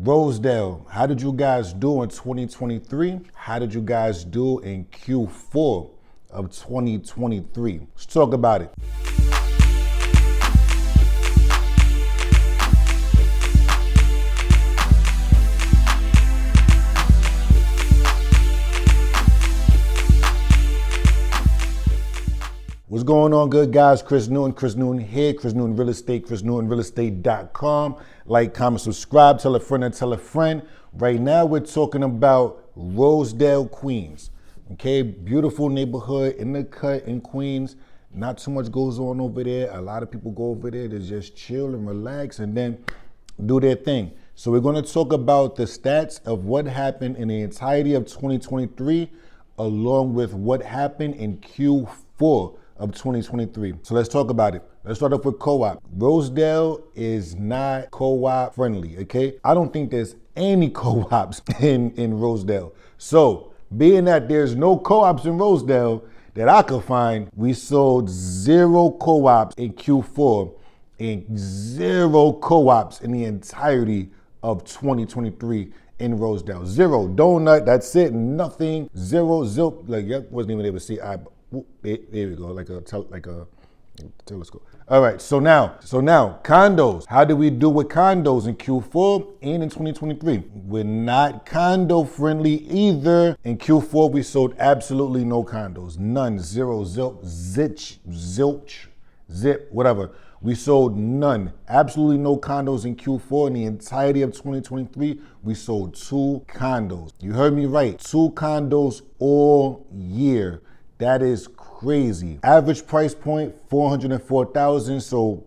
Rosedale, how did you guys do in 2023? How did you guys do in Q4 of 2023? Let's talk about it. What's going on, good guys? Chris Newton here, Chris Newton Real Estate, ChrisNewtonRealEstate.com. Like, comment, subscribe, tell a friend and tell a friend. Right now, we're talking about Rosedale, Queens. Okay, beautiful neighborhood in the cut in Queens. Not too much goes on over there. A lot of people go over there to just chill and relax and then do their thing. So we're going to talk about the stats of what happened in the entirety of 2023, along with what happened in Q4 of 2023. So let's talk about it. Let's start off with co-op. Rosedale is not co-op friendly, okay? I don't think there's any co-ops in Rosedale. So being that there's no co-ops in Rosedale that I could find, we sold 0 co-ops in Q4 and 0 co-ops in the entirety of 2023 in Rosedale. 0, donut, that's it, nothing, 0, zilp, like, I wasn't even able to see, there we go, like a telescope. All right, so now condos. How did we do with condos in Q4 and in 2023? We're not condo friendly either. In Q4, we sold absolutely no condos, none, 0, zilp, zilch, zip, whatever. We sold none, absolutely no condos in Q4. In the entirety of 2023, we sold 2 condos. You heard me right, 2 condos all year. That is crazy. Average price point, $404,000. So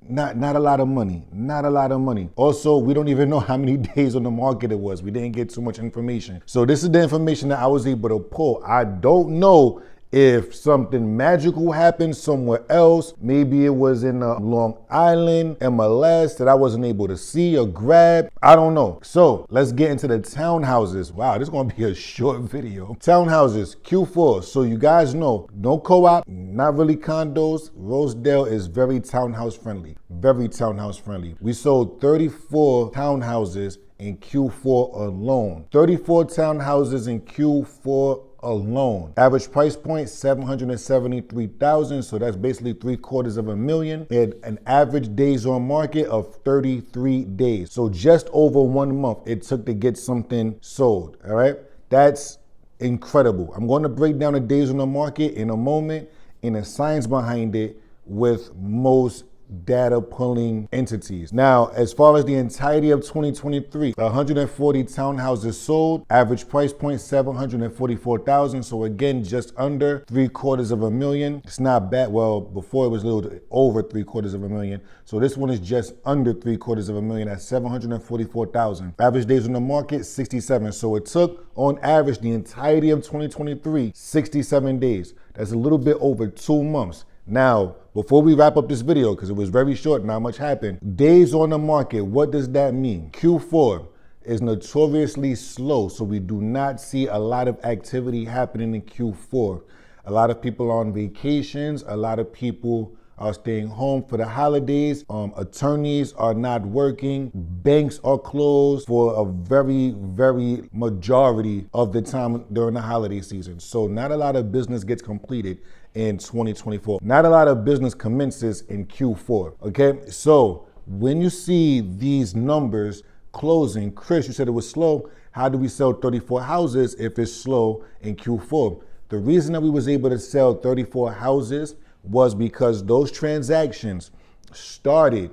not a lot of money, not a lot of money. Also, we don't even know how many days on the market it was. We didn't get too much information. So this is the information that I was able to pull. I don't know if something magical happened somewhere else. Maybe it was in Long Island, MLS, that I wasn't able to see or grab. I don't know. So let's get into the townhouses. Wow, this is gonna be a short video. Townhouses, Q4. So you guys know, no co-op, not really condos. Rosedale is very townhouse friendly, very townhouse friendly. We sold 34 townhouses in Q4 alone. 34 townhouses in Q4 alone. Average price point, $773,000. So that's basically $750,000. And an average days on market of 33 days. So just over 1 month it took to get something sold. All right. That's incredible. I'm going to break down the days on the market in a moment and the science behind it with most data pulling entities. Now, as far as the entirety of 2023, 140 townhouses sold, average price point $744,000. So again, just under $750,000. It's not bad. Well, before it was a little over $750,000. So this one is just under $750,000 at $744,000. Average days on the market, 67. So it took on average the entirety of 2023, 67 days. That's a little bit over 2 months. Now, before we wrap up this video, because it was very short, not much happened, days on the market, what does that mean? Q4 is notoriously slow, so we do not see a lot of activity happening in Q4. A lot of people are on vacations, a lot of people are staying home for the holidays. Attorneys are not working. Banks are closed for a very majority of the time during the holiday season. So not a lot of business gets completed in 2024. Not a lot of business commences in Q4, okay? So when you see these numbers closing, Chris, you said it was slow. How do we sell 34 houses if it's slow in Q4? The reason that we was able to sell 34 houses was because those transactions started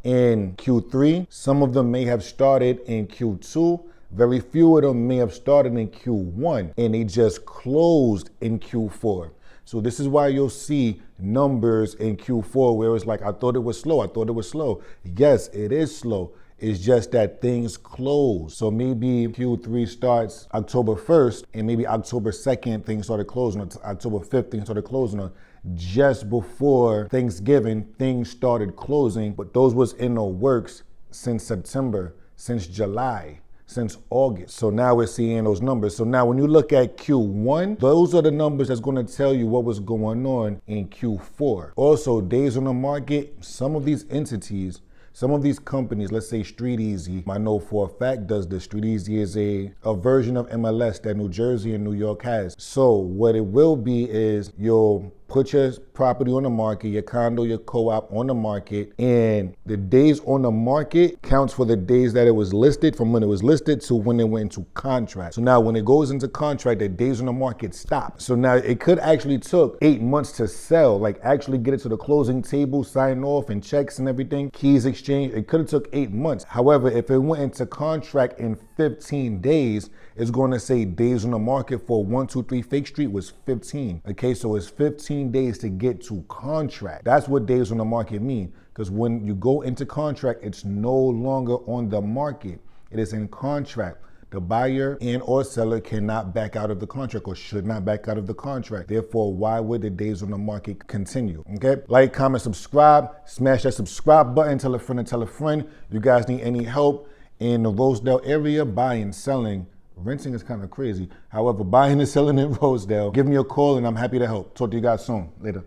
in Q3. Some of them may have started in Q2. Very few of them may have started in Q1, and they just closed in Q4. So this is why you'll see numbers in Q4 where it's like, I thought it was slow. Yes, it is slow. It's just that things close. So maybe Q3 starts October 1st and maybe October 2nd, things started closing, or October 5th, things started closing, or just before Thanksgiving, things started closing, but those was in the works since September, since July, since August. So now we're seeing those numbers. So now when you look at Q1, those are the numbers that's going to tell you what was going on in Q4. Also, days on the market, some of these entities, Some of these companies, let's say Street Easy, I know for a fact does this. Street Easy is a version of MLS that New Jersey and New York has. So what it will be is you'll put your property on the market, your condo, your co-op on the market, and the days on the market counts for the days that it was listed from when it was listed to when it went into contract. So now when it goes into contract, the days on the market stop. So now it could actually took 8 months to sell, like actually get it to the closing table, sign off and checks and everything, keys exchange. It could have took 8 months. However, if it went into contract in 15 days, it's going to say days on the market for 123 Fake Street was 15. Okay, so it's 15 days to get to contract. That's what days on the market mean. Because when you go into contract, it's no longer on the market. It is in contract. The buyer and or seller cannot back out of the contract or should not back out of the contract. Therefore, why would the days on the market continue? Okay, like, comment, subscribe, smash that subscribe button, tell a friend and tell a friend. You guys need any help in the Rosedale area, buying, selling. Renting is kind of crazy. However, buying and selling in Rosedale, give me a call and I'm happy to help. Talk to you guys soon. Later.